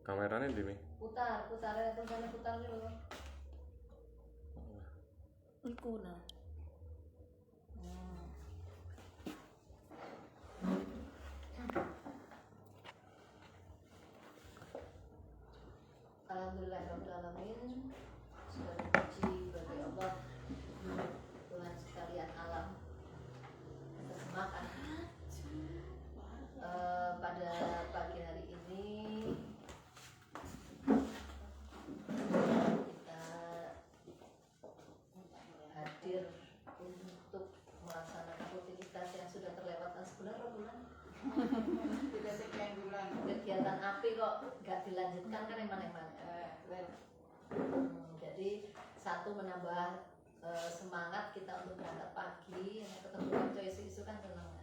Kameranya di nih. Putar dulu. Iku nah. Alhamdulillahirrahmanirrahim. Segala puji bagi Allah, Tuhan sekalian alam. Terjemahkan. Pada pagi hari ini kita hadir untuk melaksanakan rutinitas yang sudah terlewatkan sebulan atau bulan. Tidak sekian bulan. Kegiatan api kok nggak dilanjutkan kan emang-emang. Jadi satu menambah semangat kita untuk berangkat pagi, ketemu kanca isu-isu kan senang.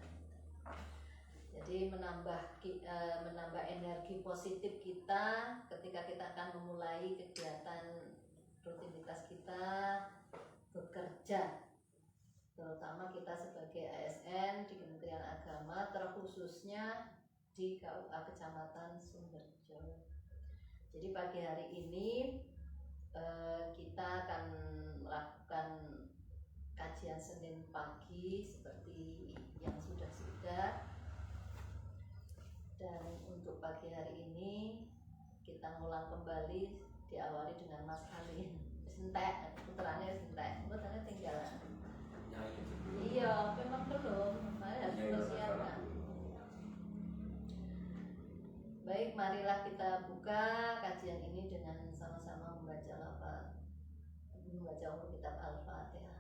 Jadi menambah energi positif kita ketika kita akan memulai kegiatan rutinitas kita bekerja, terutama kita sebagai ASN di Kementerian Agama, terkhususnya di KUA Kecamatan Sumberjo. Jadi pagi hari ini kita akan melakukan kajian Senin pagi seperti yang sudah. Dan untuk pagi hari ini kita ngulang kembali, diawali dengan Mas Ali. Sentek, puterannya sentek, puterannya tinggalan. Iya, memang belum, harus persiapkan. Baik, marilah kita buka kajian ini dengan sama-sama membaca kitab Al-Fatihah.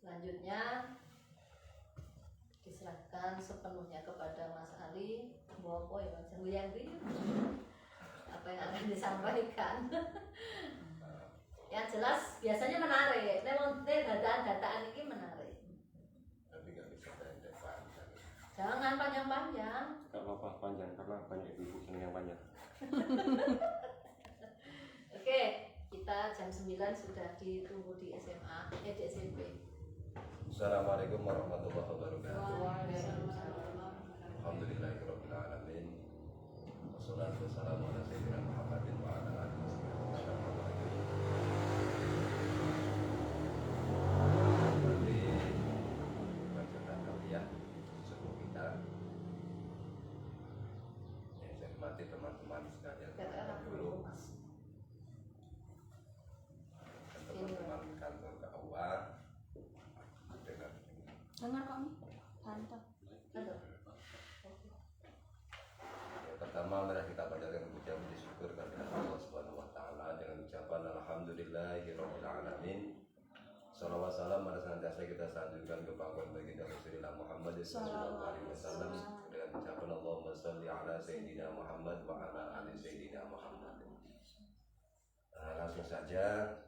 Selanjutnya diserahkan sepenuhnya kepada Mas Ali. Bopo ya Mas Yanti. Apa yang akan disampaikan? Yang jelas biasanya menarik. Data-dataan ini menarik. Tapi nggak bisa panjang. Jangan panjang-panjang. Gak apa-apa panjang karena banyak ibu seneng yang panjang. Oke, kita jam 9 sudah ditunggu di SMA, di SMP. Assalamualaikum warahmatullahi wabarakatuh. Waalaikumsalam. Alhamdulillahirabbil alamin. Wassalatu wassalamu ala sayyidina Muhammadin wa ala alihi wasallam. Bacaan kalian suku kita. Yang saya hormati teman-teman sekalian dulu. Teman-teman kantor KUA Dengar kami, mantap. Pertama, mari kita panjatkan puji syukur kepada Allah Subhanahu wa taala dengan ucapan alhamdulillahirabbil alamin. Shalawat salam pada senantiasa kita sanjungkan ke pangkuan baginda Rasulullah Muhammad sallallahu alaihi wasallam dengan ucapan Allahumma shalli ala sayyidina Muhammad wa ala ali sayyidina Muhammad. Langsung saja,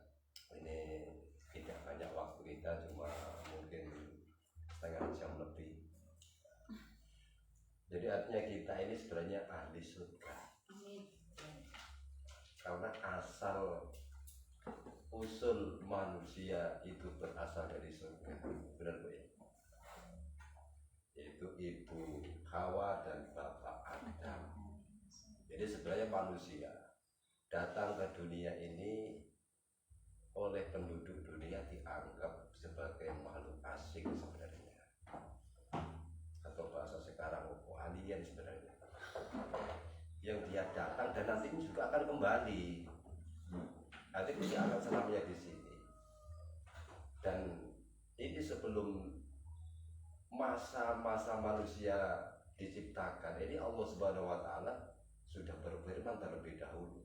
ini tidak banyak waktu kita, cuma mungkin setengah jam lebih. Jadi artinya kita ini sebenarnya ahli surga. Karena asal usul manusia itu berasal dari surga. Benar Bu ya? Yaitu ibu Hawa dan bapak Adam. Jadi sebenarnya manusia datang ke dunia ini oleh penduduk dunia dianggap sebagai makhluk asing sebenarnya, atau bahasa sekarang alien sebenarnya, yang dia datang dan nanti juga akan kembali. Nanti dia akan selamanya di sini. Dan ini sebelum masa-masa manusia diciptakan, ini Allah Subhanahu wa taala sudah berfirman terlebih dahulu.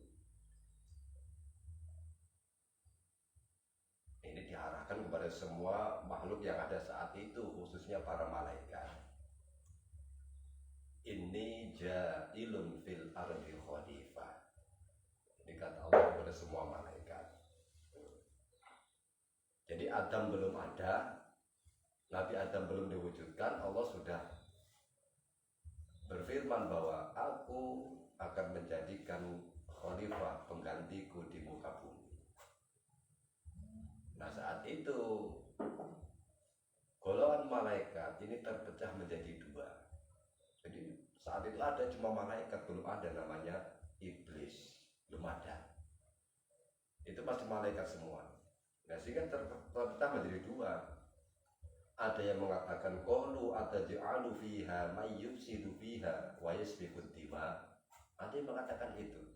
Ini diarahkan kepada semua makhluk yang ada saat itu, khususnya para malaikat. Inni ja'ilun fil ardi khalifah. Ini kata Allah kepada semua malaikat. Jadi Adam belum ada, Nabi Adam belum diwujudkan, Allah sudah berfirman bahwa aku akan menjadikan khalifah khalifah, penggantiku di muka bumi. Nah saat itu golongan malaikat ini terpecah menjadi dua. Jadi saat itu ada cuma malaikat, belum ada namanya iblis, belum ada. Itu masih malaikat semua. Nah sehingga terpecah menjadi dua. Ada yang mengatakan qalu ataj'alu fiha may yufsidu fiha wa yasfikud dima. Ada yang mengatakan itu.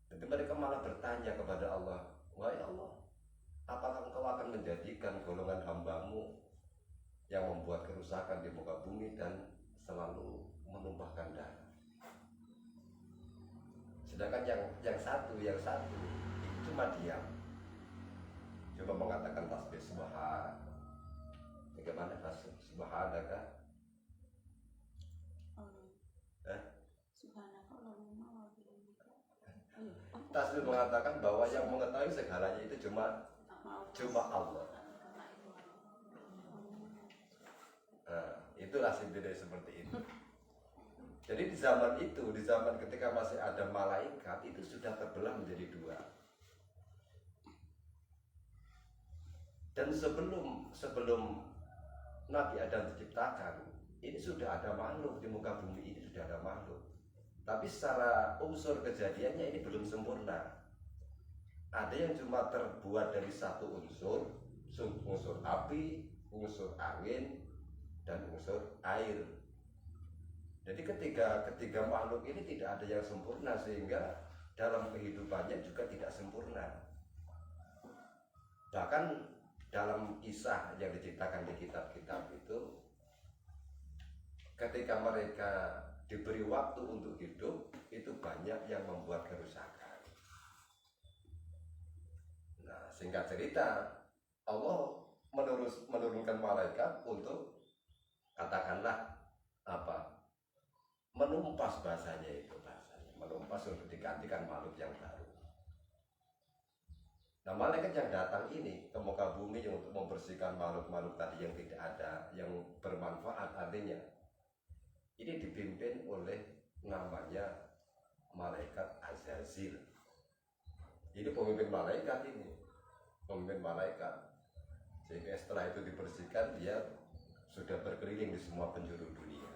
Jadi mereka malah bertanya kepada Allah, wahai Allah, apakah engkau akan menjadikan golongan hambamu yang membuat kerusakan di muka bumi dan selalu menumpahkan darah? Sedangkan yang satu cuma diam, cuma mengatakan tasbih subhan. Bagaimana tasbih subhanaka? Subhanaka Allahumma wa bihamdika. Tasbih mengatakan bahwa yang mengetahui segalanya itu cuma Allah. Nah, itulah simpelnya seperti itu. Jadi di zaman ketika masih ada malaikat itu sudah terbelah menjadi dua. Dan sebelum Nabi Adam diciptakan, ini sudah ada makhluk di muka bumi ini, sudah ada makhluk. Tapi secara unsur kejadiannya ini belum sempurna. Ada yang cuma terbuat dari satu unsur api, unsur angin, dan unsur air. Jadi ketiga makhluk ini tidak ada yang sempurna, sehingga dalam kehidupannya juga tidak sempurna. Bahkan dalam kisah yang diceritakan di kitab-kitab itu, ketika mereka diberi waktu untuk hidup, itu banyak yang membuat kerusakan. Nah, singkat cerita, Allah menurunkan malaikat untuk katakanlah menumpas bahasanya, menumpas untuk digantikan makhluk yang baru. Nah, malaikat yang datang ini ke muka bumi untuk membersihkan makhluk-makhluk tadi yang tidak ada, yang bermanfaat, artinya ini dipimpin oleh namanya malaikat Azazil. Ini pemimpin malaikat ini, sehingga setelah itu dibersihkan, dia sudah berkeliling di semua penjuru dunia.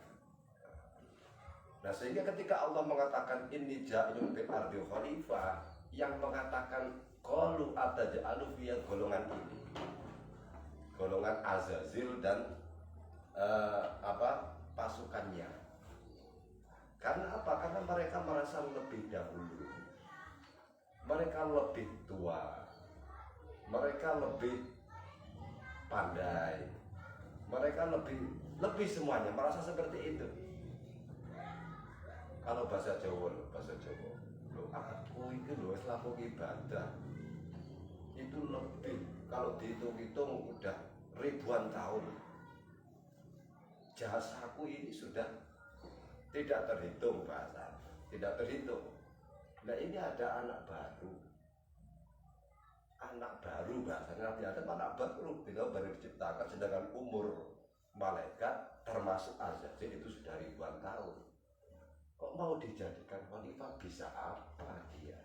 Nah, sehingga ketika Allah mengatakan inni ja'ilun fil ardi khalifah, yang mengatakan qalu ataj'alu fiha, golongan ini, golongan Azazil dan pasukannya. Karena apa? Karena mereka merasa lebih dahulu, mereka lebih tua, mereka lebih pandai, mereka lebih semuanya, merasa seperti itu. Kalau bahasa Jawa, lo aku itu lo selaku ibadah itu lebih, kalau dihitung-hitung udah ribuan tahun. Jasaku ini sudah tidak terhitung, bahasa tidak terhitung. Nah, ini ada anak baru bahasanya, Nabi Adam anak baru, beliau baru diciptakan, sedangkan umur malaikat termasuk Azazil itu sudah ribuan tahun. Kok mau dijadikan khalifah? Bisa apa dia?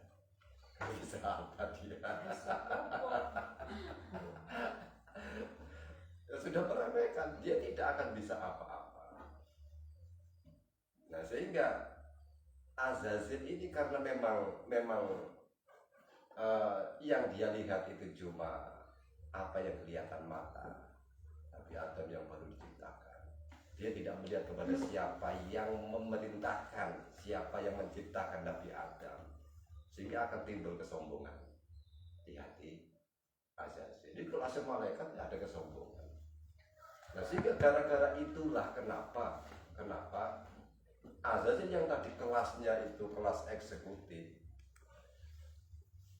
Ya, sudah meremehkan, dia tidak akan bisa apa-apa. Nah, sehingga Azazil ini karena memang yang dia lihat itu cuma apa yang kelihatan mata. Tapi Adam yang baru diciptakan, dia tidak melihat kepada siapa yang memerintahkan, siapa yang menciptakan Nabi Adam, sehingga akan timbul kesombongan di hati Azazil. Jadi kalau asal malaikat tidak ada kesombongan. Nah, sehingga gara-gara itulah kenapa Azazil yang tadi kelasnya itu kelas eksekutif,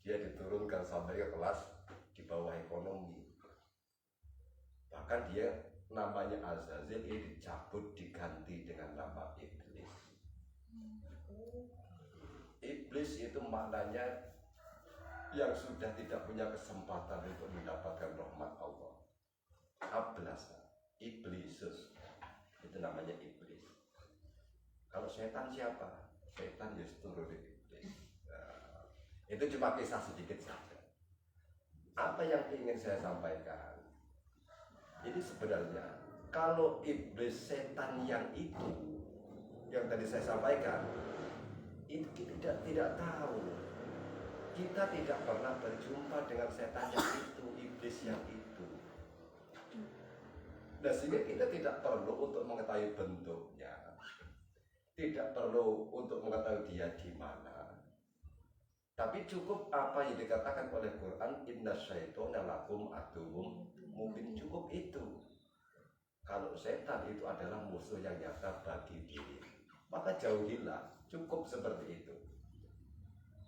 dia diturunkan sampai ke kelas di bawah ekonomi. Bahkan dia namanya Azazil ini dicabut, diganti dengan nama Iblis. Iblis itu maknanya yang sudah tidak punya kesempatan untuk mendapatkan rahmat Allah. Ablasa, Iblisus, itu namanya Iblis. Kalau setan siapa? Setan ya seturun Iblis. Itu cuma kisah sedikit saja. Apa yang ingin saya sampaikan? Ini sebenarnya kalau iblis setan yang itu yang tadi saya sampaikan itu kita tidak tahu. Kita tidak pernah berjumpa dengan setan yang itu, iblis yang itu. Nah, sehingga kita tidak perlu untuk mengetahui bentuknya, tidak perlu untuk mengetahui dia di mana. Tapi cukup apa yang dikatakan oleh Quran, inna syaitona lakum aduwwum mubin, cukup itu. Kalau setan itu adalah musuh yang nyata bagi diri, maka jauhilah, cukup seperti itu.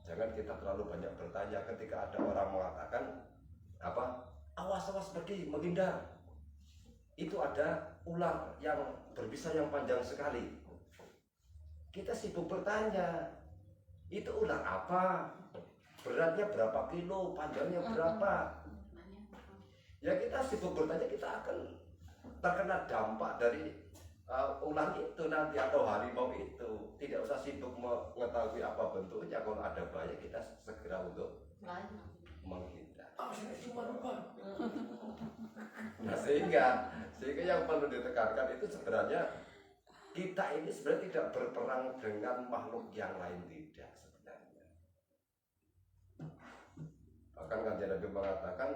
Jangan kita terlalu banyak bertanya ketika ada orang mengatakan apa, awas pergi, menghindar. Itu ada ular yang berbisa yang panjang sekali. Kita sibuk bertanya, itu ular apa? Beratnya berapa kilo? Panjangnya berapa? Ya kita sibuk bertanya, kita akan terkena dampak dari ular itu nanti atau harimau itu. Tidak usah sibuk mengetahui apa bentuknya. Kalau ada bahaya kita segera untuk menghindar. Nah, sehingga yang perlu ditekankan itu sebenarnya kita ini sebenarnya tidak berperang dengan makhluk yang lain, tidak sebenarnya. Bahkan Kanjeng Nabi mengatakan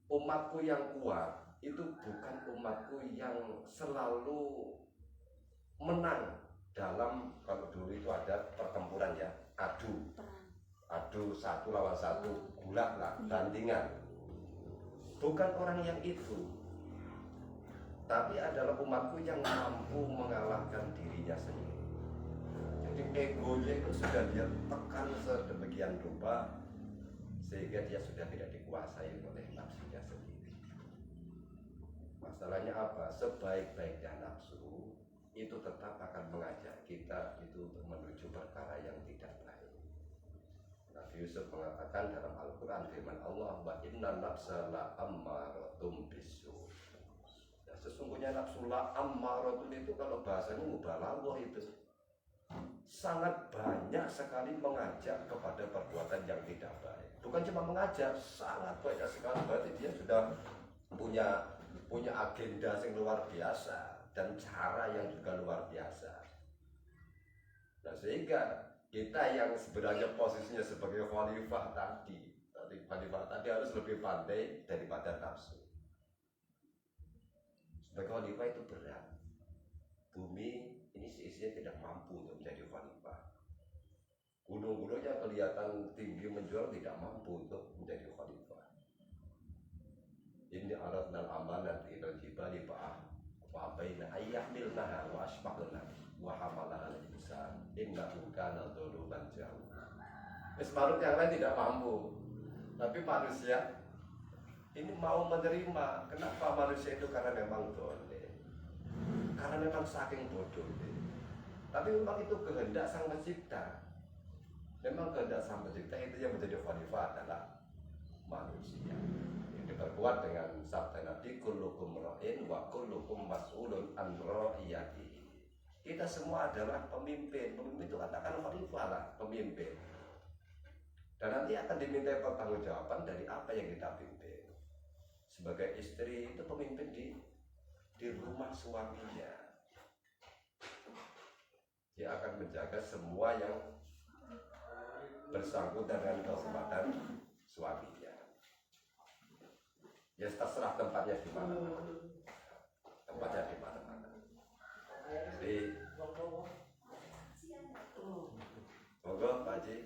umatku yang kuat itu bukan umatku yang selalu menang dalam, kalau dulu itu ada pertempuran ya, adu satu lawan satu, gulat lah, tandingan. Bukan orang yang itu, tapi adalah umatku yang mampu mengalahkan dirinya sendiri. Jadi egonya itu sudah dia tekan sedemikian rupa sehingga dia sudah tidak dikuasai oleh nafsunya sendiri. Masalahnya apa? Sebaik-baiknya nafsu itu tetap akan mengajak kita itu untuk menuju perkara yang tidak baik. Nabi Yusuf mengatakan dalam Al-Quran firman Allah, wa inna nafsa la ammaratum bisu. Ya, sesungguhnya nafsu la ammaratun itu kalau bahasanya mubalaghah itu sangat banyak sekali mengajak kepada perbuatan yang tidak baik. Bukan cuma mengajak, sangat banyak sekali. Berarti dia sudah punya agenda yang luar biasa dan cara yang juga luar biasa. Nah, sehingga kita yang sebenarnya posisinya sebagai khalifah tadi harus lebih pandai daripada nafsu. Sebagai khalifah itu berat. Bumi ini seisinya tidak mampu untuk menjadi khalifah. Gunung-gunungnya kelihatan tinggi menjual, tidak mampu untuk menjadi khalifah. Ini aradnal amanat ilal jibali fa'abaina ayyahmilnaha wa ashfaqna wa hamalaha al-insan innahu kana zaluman jahula. Makhluk yang lain tidak mampu, tapi manusia ini mau menerima. Kenapa manusia itu? Karena memang dolim, karena memang saking bodohnya. Tapi memang itu kehendak Sang Pencipta. Memang kehendak Sang Pencipta itu yang menjadi khalifah adalah manusia. Yang diperkuat dengan sabda Nabi, kullukum ra'in wa kullukum mas'ulun an ra'iyatihi. Kita semua adalah pemimpin. Pemimpin itu katakan khalifah lah, pemimpin. Dan nanti akan diminta pertanggungjawaban dari apa yang kita pimpin. Sebagai istri itu pemimpin di rumah suaminya. Dia akan menjaga semua yang bersangkutan dengan kehormatan suaminya. Ya terserah tempatnya di mana. Tempatnya di mana-mana. Jadi, monggo Pak Haji.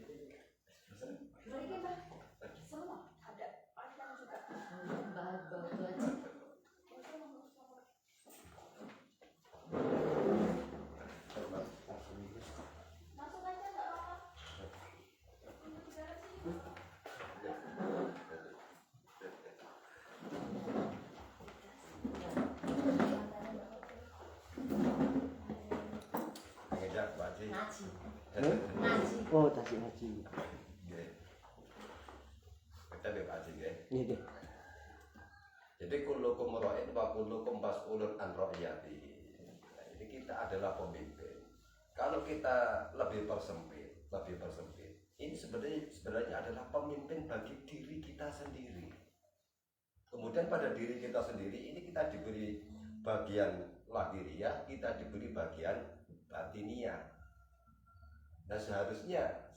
Semua ada panjang juga. Bagus aja. Masuk aja nggak apa-apa. Ngejak Pak Haji. Ngaji. Oh, tasik haji. Nggih. Kita Pak Haji nggih. Nggih. Jadi kullukum ra'in wa kullukum mas'ulun an ra'iyatihi. Nah, ini kita adalah pemimpin. Kalau kita lebih persempit, ini sebenarnya adalah pemimpin bagi diri kita sendiri. Kemudian pada diri kita sendiri ini kita diberi bagian lahiriah, kita diberi bagian batiniah. Nah seharusnya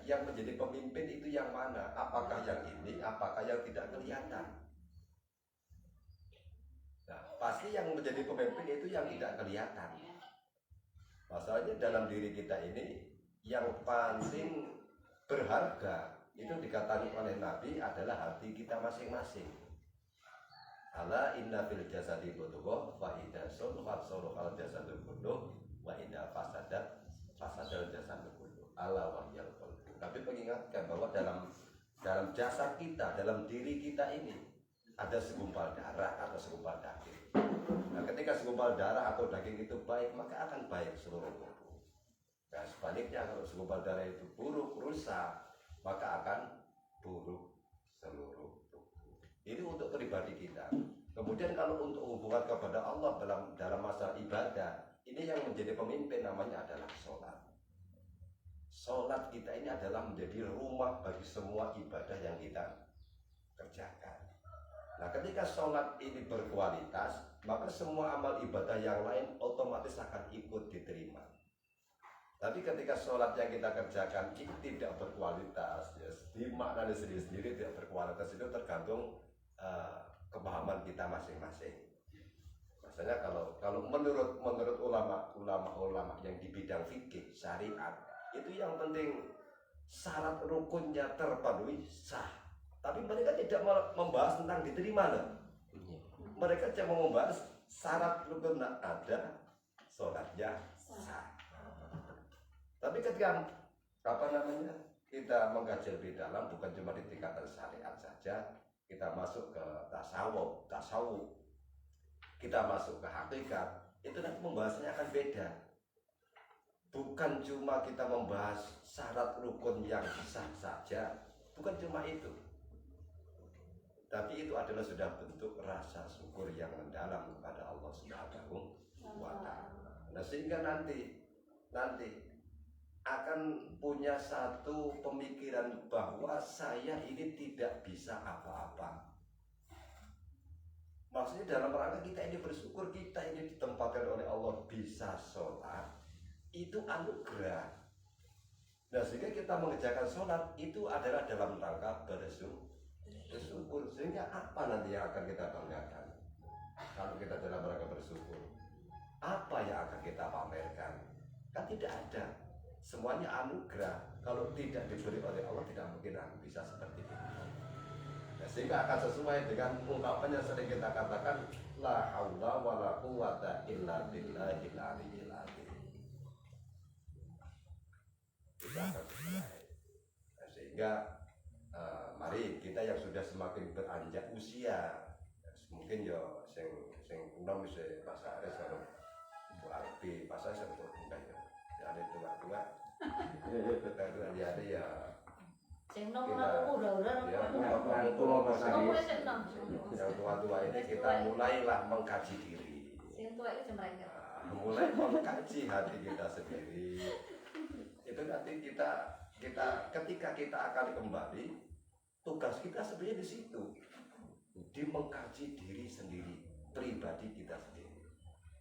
yang menjadi pemimpin itu yang mana? Apakah yang ini? Apakah yang tidak kelihatan? Nah pasti yang menjadi pemimpin itu yang tidak kelihatan. Masalahnya dalam diri kita ini yang paling berharga itu dikatakan oleh Nabi adalah hati kita masing-masing. Ala inna fil jasadi mudghah fa idza salahat salahal jasadu kulluh wa idza fasadal jasadu kulluh. Ala wahyal qalbu. Tapi mengingatkan bahwa dalam jasad kita, dalam diri kita ini ada segumpal darah atau segumpal daging. Nah, ketika segumpal darah atau daging itu baik, maka akan baik seluruh tubuh. Nah, sebaliknya kalau segumpal darah itu buruk, rusak, maka akan buruk seluruh tubuh. Ini untuk pribadi kita. Kemudian kalau untuk hubungan kepada Allah dalam masa ibadah, ini yang menjadi pemimpin namanya adalah sholat. Sholat kita ini adalah menjadi rumah bagi semua ibadah yang kita kerjakan. Nah, ketika sholat ini berkualitas, maka semua amal ibadah yang lain otomatis akan ikut diterima. Tapi ketika sholat yang kita kerjakan itu tidak berkualitas, ya, dimaknai sendiri-sendiri tidak berkualitas, itu tergantung kepahaman kita masing-masing. Maksudnya kalau menurut ulama yang di bidang fikih syariat, itu yang penting syarat rukunnya terpenuhi sah. Tapi mereka tidak membahas tentang diterima loh. Mereka cuma membahas syarat rukun ada, sholatnya sah. Tapi ketika kita mengkaji lebih dalam, bukan cuma di tingkatan syariat saja, kita masuk ke tasawuf, kita masuk ke hakikat, itu nanti pembahasannya akan beda. Bukan cuma kita membahas syarat rukun yang sah saja, bukan cuma itu. Tapi itu adalah sudah bentuk rasa syukur yang mendalam kepada Allah Subhanahu wa Ta'ala. Nah, sehingga nanti akan punya satu pemikiran bahwa saya ini tidak bisa apa-apa. Maksudnya dalam rangka kita ini bersyukur, kita ini ditempatkan oleh Allah bisa sholat, itu anugerah. Nah, sehingga kita mengerjakan sholat itu adalah dalam rangka bersyukur. Sehingga apa nanti yang akan kita banggakan kalau kita dalam rangka bersyukur? Apa yang akan kita pamerkan? Kan tidak ada. Semuanya anugerah. Kalau tidak diberi oleh Allah, tidak mungkin bisa seperti itu. Nah, sehingga akan sesuai dengan ungkapan yang sering kita katakan, la haula wala quwwata illa billahil aliyyil azim. Nah, sehingga mari kita yang sudah semakin beranjak usia, mungkin ya sing enom bisa bahasa Arab kalau Arabi bahasa saya betul enggak ya. Ada tua-tua. Tua-tua ya ada ya. Sing nom udah Ya, yang tua-tua ini kita mulailah mengkaji diri. Sing tua itu mereka. Mulai mengkaji hati kita sendiri. Itu nanti kita ketika kita akan kembali, tugas kita sebenarnya di situ, di mengkaji diri sendiri, pribadi kita sendiri.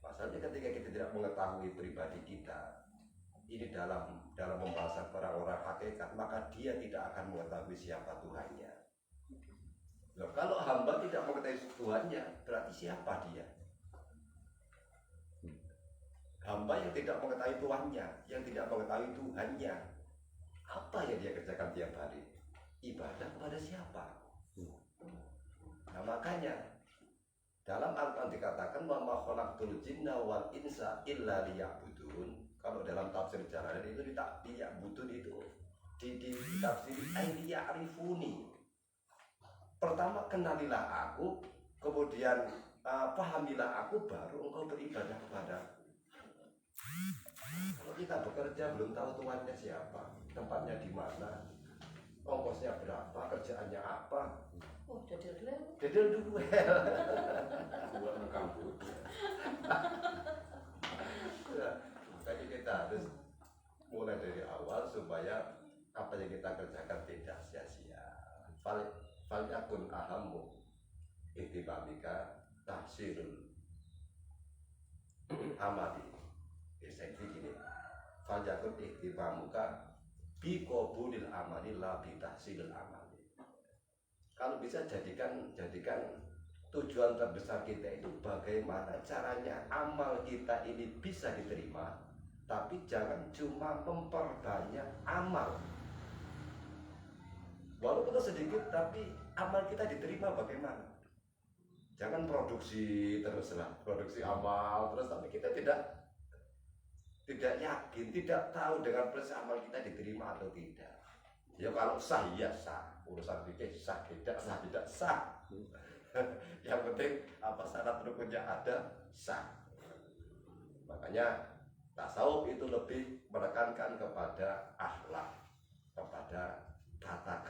Masalahnya ketika kita tidak mengetahui pribadi kita, ini dalam pembahasan orang-orang hakikat, maka dia tidak akan mengetahui siapa Tuhannya. Nah, kalau hamba tidak mengetahui Tuhannya, berarti siapa dia? Hamba yang tidak mengetahui Tuhannya, yang tidak mengetahui Tuhannya, apa yang dia kerjakan tiap hari? Ibadah kepada siapa? Nah, makanya dalam Al-Quran dikatakan wa ma khalaqtul jinna wal insa illa liya'budun. Kalau dalam tafsir Jalalain itu liya'budun itu di tafsir ay liya'rifuni. Pertama kenalilah aku, kemudian pahamilah aku, baru engkau beribadah kepadaku. Kalau kita bekerja belum tahu Tuhannya siapa, tempatnya di mana, ongkosnya berapa, kerjaannya apa. Oh, dedel Duel. Buat ngekampus. Jadi kita harus mulai dari awal supaya apa yang kita kerjakan tidak sia-sia. Fal yakun ahammu ihtibamika tahsilul amali. Saya begini, fal yakun ihtibamuka bi qabulil amali la bi tahsilil amali. Kalau bisa jadikan tujuan terbesar kita itu bagaimana caranya amal kita ini bisa diterima, tapi jangan cuma memperbanyak amal. Walaupun sedikit, tapi amal kita diterima bagaimana? Jangan produksi teruslah, produksi amal terus, tapi kita tidak yakin, tidak tahu dengan proses amal kita diterima atau tidak. Ya kalau sah ya sah, urusan fikih sah tidak sah. Yang penting apa syarat rukunnya ada, sah. Makanya tasawuf itu lebih menekankan kepada akhlak, kepada tata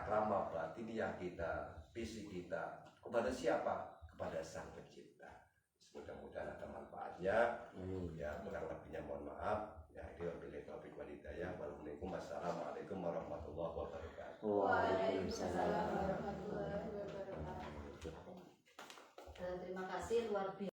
krama batiniah kita, fisik kita, kepada siapa? Kepada Sang Pencipta. Mudah-mudahan ada manfaatnya. Ya, kurang lebihnya mohon maaf. Ya, ini wabillahi taufiq wal hidayah. Wassalamualaikum warahmatullahi wabarakatuh. Waalaikumsalam warahmatullahi wabarakatuh. Terima kasih luar biasa.